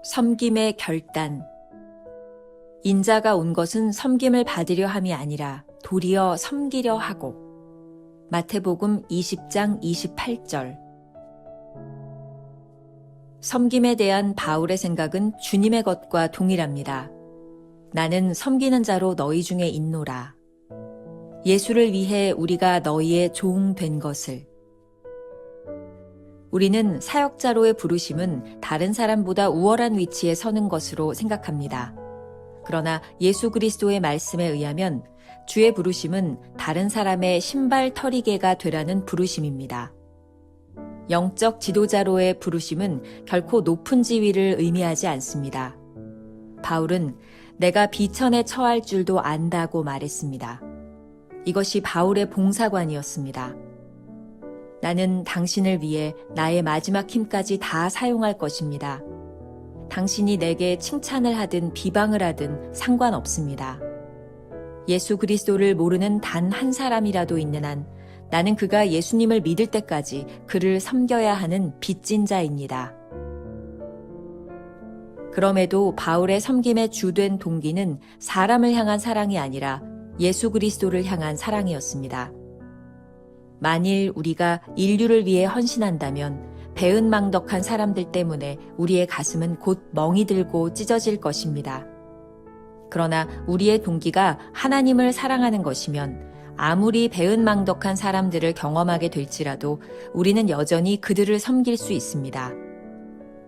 섬김의 결단. 인자가 온 것은 섬김을 받으려 함이 아니라 도리어 섬기려 하고. 마태복음 20장 28절. 섬김에 대한 바울의 생각은 주님의 것과 동일합니다. 나는 섬기는 자로 너희 중에 있노라. 예수를 위해 우리가 너희의 종 된 것을. 우리는 사역자로의 부르심은 다른 사람보다 우월한 위치에 서는 것으로 생각합니다. 그러나 예수 그리스도의 말씀에 의하면 주의 부르심은 다른 사람의 신발 털이개가 되라는 부르심입니다. 영적 지도자로의 부르심은 결코 높은 지위를 의미하지 않습니다. 바울은 내가 비천에 처할 줄도 안다고 말했습니다. 이것이 바울의 봉사관이었습니다. 나는 당신을 위해 나의 마지막 힘까지 다 사용할 것입니다. 당신이 내게 칭찬을 하든 비방을 하든 상관없습니다. 예수 그리스도를 모르는 단 한 사람이라도 있는 한 나는 그가 예수님을 믿을 때까지 그를 섬겨야 하는 빚진 자입니다. 그럼에도 바울의 섬김의 주된 동기는 사람을 향한 사랑이 아니라 예수 그리스도를 향한 사랑이었습니다. 만일 우리가 인류를 위해 헌신한다면 배은망덕한 사람들 때문에 우리의 가슴은 곧 멍이 들고 찢어질 것입니다. 그러나 우리의 동기가 하나님을 사랑하는 것이면 아무리 배은망덕한 사람들을 경험하게 될지라도 우리는 여전히 그들을 섬길 수 있습니다.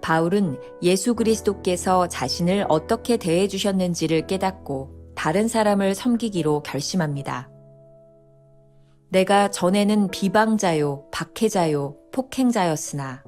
바울은 예수 그리스도께서 자신을 어떻게 대해 주셨는지를 깨닫고 다른 사람을 섬기기로 결심합니다. 내가 전에는 비방자요, 박해자요, 폭행자였으나.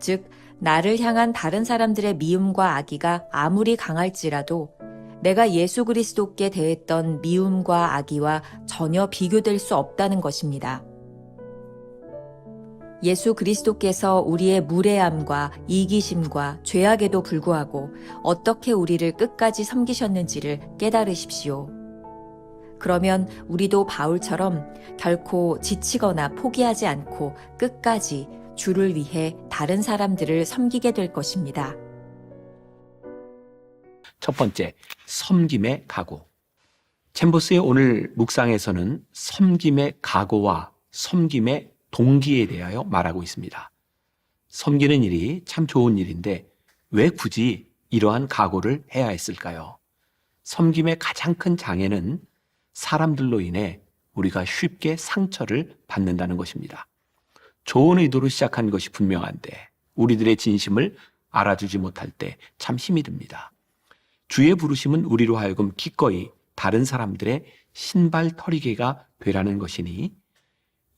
즉, 나를 향한 다른 사람들의 미움과 악의가 아무리 강할지라도 내가 예수 그리스도께 대했던 미움과 악의와 전혀 비교될 수 없다는 것입니다. 예수 그리스도께서 우리의 무례함과 이기심과 죄악에도 불구하고 어떻게 우리를 끝까지 섬기셨는지를 깨달으십시오. 그러면 우리도 바울처럼 결코 지치거나 포기하지 않고 끝까지 주를 위해 다른 사람들을 섬기게 될 것입니다. 첫 번째, 섬김의 각오. 챔버스의 오늘 묵상에서는 섬김의 각오와 섬김의 동기에 대하여 말하고 있습니다. 섬기는 일이 참 좋은 일인데 왜 굳이 이러한 각오를 해야 했을까요? 섬김의 가장 큰 장애는 사람들로 인해 우리가 쉽게 상처를 받는다는 것입니다. 좋은 의도로 시작한 것이 분명한데 우리들의 진심을 알아주지 못할 때 참 힘이 듭니다. 주의 부르심은 우리로 하여금 기꺼이 다른 사람들의 신발 털이개가 되라는 것이니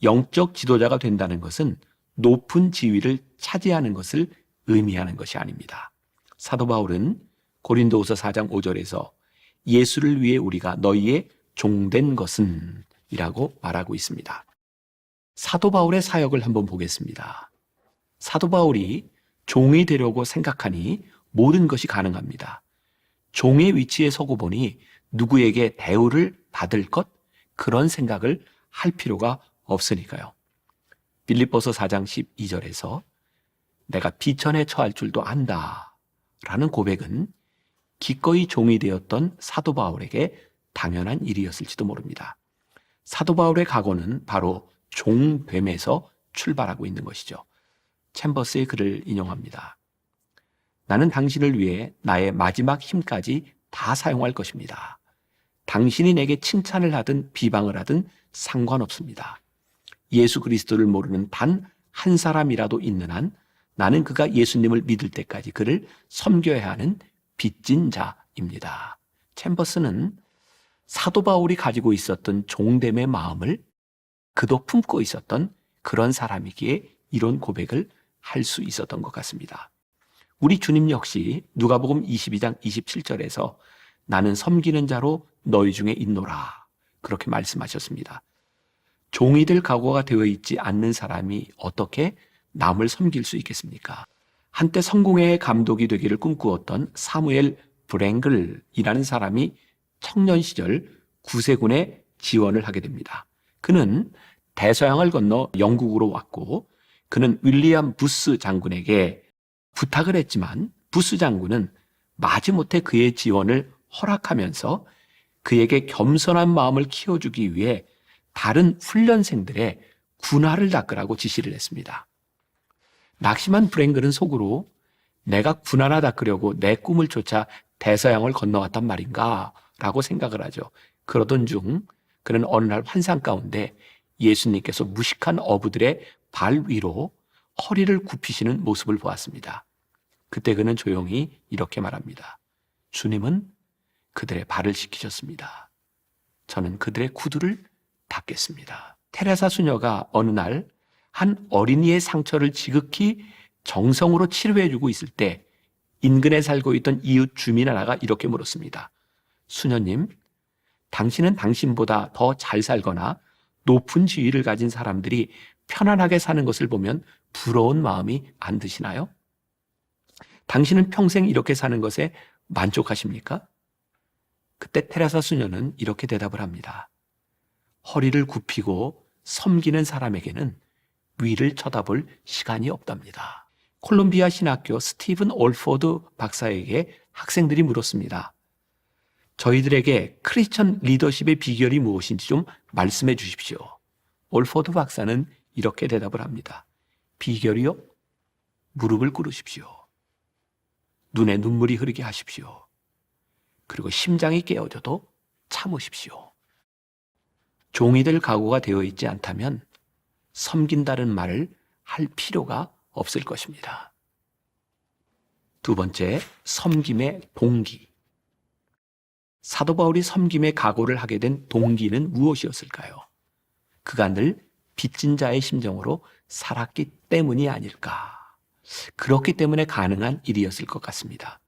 영적 지도자가 된다는 것은 높은 지위를 차지하는 것을 의미하는 것이 아닙니다. 사도 바울은 고린도후서 4장 5절에서 예수를 위해 우리가 너희의 종된 것은 이라고 말하고 있습니다. 사도 바울의 사역을 한번 보겠습니다. 사도 바울이 종이 되려고 생각하니 모든 것이 가능합니다. 종의 위치에 서고 보니 누구에게 대우를 받을 것 그런 생각을 할 필요가 없으니까요. 빌립보서 4장 12절에서 내가 비천에 처할 줄도 안다 라는 고백은 기꺼이 종이 되었던 사도 바울에게 당연한 일이었을지도 모릅니다. 사도 바울의 각오는 바로 종됨에서 출발하고 있는 것이죠. 챔버스의 글을 인용합니다. 나는 당신을 위해 나의 마지막 힘까지 다 사용할 것입니다. 당신이 내게 칭찬을 하든 비방을 하든 상관없습니다. 예수 그리스도를 모르는 단 한 사람이라도 있는 한 나는 그가 예수님을 믿을 때까지 그를 섬겨야 하는 빚진 자입니다. 챔버스는 사도 바울이 가지고 있었던 종됨의 마음을 그도 품고 있었던 그런 사람이기에 이런 고백을 할 수 있었던 것 같습니다. 우리 주님 역시 누가복음 22장 27절에서 나는 섬기는 자로 너희 중에 있노라 그렇게 말씀하셨습니다. 종이 될 각오가 되어 있지 않는 사람이 어떻게 남을 섬길 수 있겠습니까? 한때 성공의 감독이 되기를 꿈꾸었던 사무엘 브랭글이라는 사람이 청년 시절 구세군에 지원을 하게 됩니다. 그는 대서양을 건너 영국으로 왔고 그는 윌리엄 부스 장군에게 부탁을 했지만 부스 장군은 마지못해 그의 지원을 허락하면서 그에게 겸손한 마음을 키워주기 위해 다른 훈련생들의 군화를 닦으라고 지시를 했습니다. 낙심한 프랭글은 속으로 내가 군화나 닦으려고 내 꿈을 쫓아 대서양을 건너왔단 말인가 라고 생각을 하죠. 그러던 중 그는 어느 날 환상 가운데 예수님께서 무식한 어부들의 발 위로 허리를 굽히시는 모습을 보았습니다. 그때 그는 조용히 이렇게 말합니다. 주님은 그들의 발을 씻기셨습니다. 저는 그들의 구두를 닦겠습니다. 테레사 수녀가 어느 날 한 어린이의 상처를 지극히 정성으로 치료해주고 있을 때 인근에 살고 있던 이웃 주민 하나가 이렇게 물었습니다. 수녀님, 당신은 당신보다 더 잘 살거나 높은 지위를 가진 사람들이 편안하게 사는 것을 보면 부러운 마음이 안 드시나요? 당신은 평생 이렇게 사는 것에 만족하십니까? 그때 테레사 수녀는 이렇게 대답을 합니다. 허리를 굽히고 섬기는 사람에게는 위를 쳐다볼 시간이 없답니다. 콜롬비아 신학교 스티븐 올포드 박사에게 학생들이 물었습니다. 저희들에게 크리스천 리더십의 비결이 무엇인지 좀 말씀해 주십시오. 올포드 박사는 이렇게 대답을 합니다. 비결이요? 무릎을 꿇으십시오. 눈에 눈물이 흐르게 하십시오. 그리고 심장이 깨어져도 참으십시오. 종이 될 각오가 되어 있지 않다면 섬긴다는 말을 할 필요가 없을 것입니다. 두 번째, 섬김의 동기. 사도 바울이 섬김의 각오를 하게 된 동기는 무엇이었을까요? 그가 늘 빚진 자의 심정으로 살았기 때문이 아닐까. 그렇기 때문에 가능한 일이었을 것 같습니다.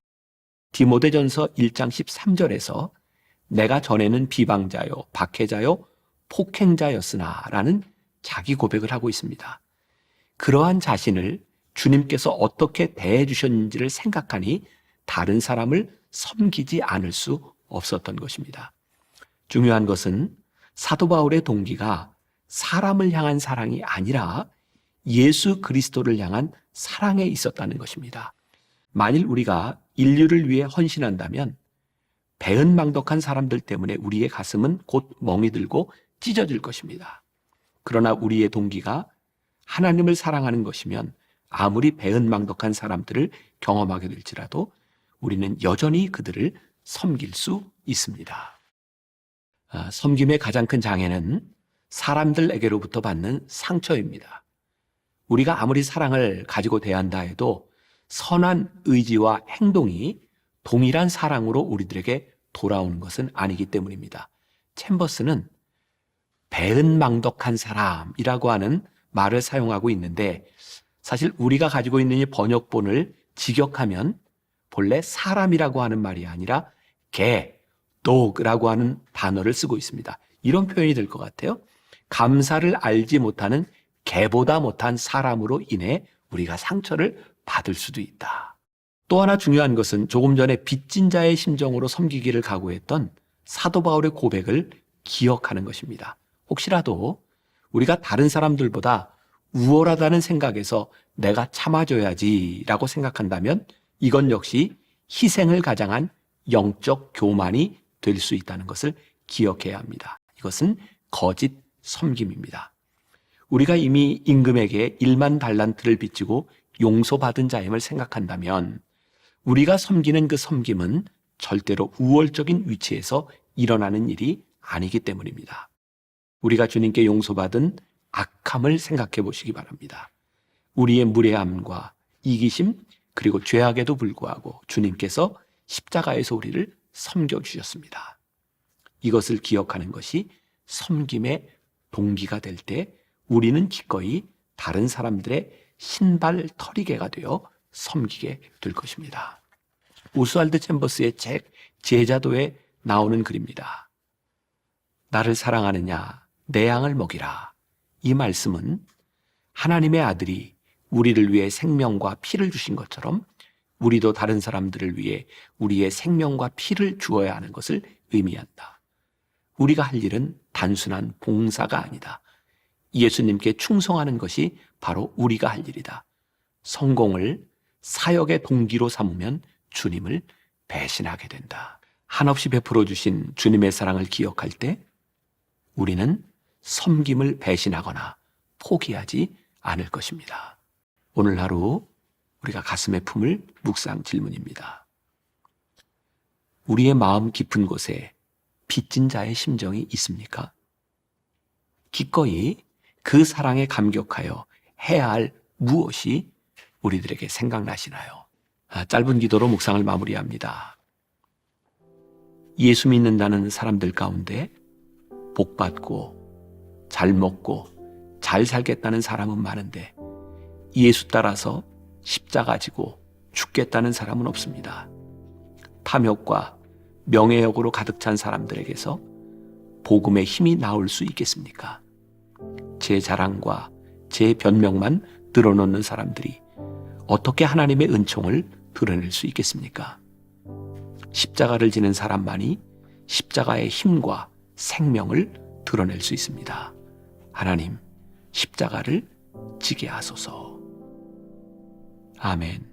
디모데전서 1장 13절에서 내가 전에는 비방자요, 박해자요, 폭행자였으나 라는 자기 고백을 하고 있습니다. 그러한 자신을 주님께서 어떻게 대해 주셨는지를 생각하니 다른 사람을 섬기지 않을 수 없었던 것입니다. 중요한 것은 사도 바울의 동기가 사람을 향한 사랑이 아니라 예수 그리스도를 향한 사랑에 있었다는 것입니다. 만일 우리가 인류를 위해 헌신한다면 배은망덕한 사람들 때문에 우리의 가슴은 곧 멍이 들고 찢어질 것입니다. 그러나 우리의 동기가 하나님을 사랑하는 것이면 아무리 배은망덕한 사람들을 경험하게 될지라도 우리는 여전히 그들을 섬길 수 있습니다. 섬김의 가장 큰 장애는 사람들에게로부터 받는 상처입니다. 우리가 아무리 사랑을 가지고 대한다 해도 선한 의지와 행동이 동일한 사랑으로 우리들에게 돌아오는 것은 아니기 때문입니다. 챔버스는 배은망덕한 사람이라고 하는 말을 사용하고 있는데 사실 우리가 가지고 있는 이 번역본을 직역하면 본래 사람이라고 하는 말이 아니라 개, dog라고 하는 단어를 쓰고 있습니다. 이런 표현이 될 것 같아요. 감사를 알지 못하는 개보다 못한 사람으로 인해 우리가 상처를 받을 수도 있다. 또 하나 중요한 것은 조금 전에 빚진 자의 심정으로 섬기기를 각오했던 사도 바울의 고백을 기억하는 것입니다. 혹시라도 우리가 다른 사람들보다 우월하다는 생각에서 내가 참아줘야지라고 생각한다면 이건 역시 희생을 가장한 영적 교만이 될 수 있다는 것을 기억해야 합니다. 이것은 거짓 섬김입니다. 우리가 이미 임금에게 1만 달란트를 빚지고 용서받은 자임을 생각한다면 우리가 섬기는 그 섬김은 절대로 우월적인 위치에서 일어나는 일이 아니기 때문입니다. 우리가 주님께 용서받은 악함을 생각해 보시기 바랍니다. 우리의 무례함과 이기심 그리고 죄악에도 불구하고 주님께서 십자가에서 우리를 섬겨주셨습니다. 이것을 기억하는 것이 섬김의 동기가 될 때 우리는 기꺼이 다른 사람들의 신발 털이개가 되어 섬기게 될 것입니다. 오스왈드 챔버스의 책 제자도에 나오는 글입니다. 나를 사랑하느냐 내 양을 먹이라. 이 말씀은 하나님의 아들이 우리를 위해 생명과 피를 주신 것처럼 우리도 다른 사람들을 위해 우리의 생명과 피를 주어야 하는 것을 의미한다. 우리가 할 일은 단순한 봉사가 아니다. 예수님께 충성하는 것이 바로 우리가 할 일이다. 성공을 사역의 동기로 삼으면 주님을 배신하게 된다. 한없이 베풀어 주신 주님의 사랑을 기억할 때 우리는 섬김을 배신하거나 포기하지 않을 것입니다. 오늘 하루 우리가 가슴에 품을 묵상 질문입니다. 우리의 마음 깊은 곳에 빚진 자의 심정이 있습니까? 기꺼이 그 사랑에 감격하여 해야 할 무엇이 우리들에게 생각나시나요? 짧은 기도로 묵상을 마무리합니다. 예수 믿는다는 사람들 가운데 복받고 잘 먹고 잘 살겠다는 사람은 많은데 예수 따라서 십자가 지고 죽겠다는 사람은 없습니다. 탐욕과 명예욕으로 가득 찬 사람들에게서 복음의 힘이 나올 수 있겠습니까? 제 자랑과 제 변명만 드러놓는 사람들이 어떻게 하나님의 은총을 드러낼 수 있겠습니까? 십자가를 지는 사람만이 십자가의 힘과 생명을 드러낼 수 있습니다. 하나님, 십자가를 지게 하소서. 아멘.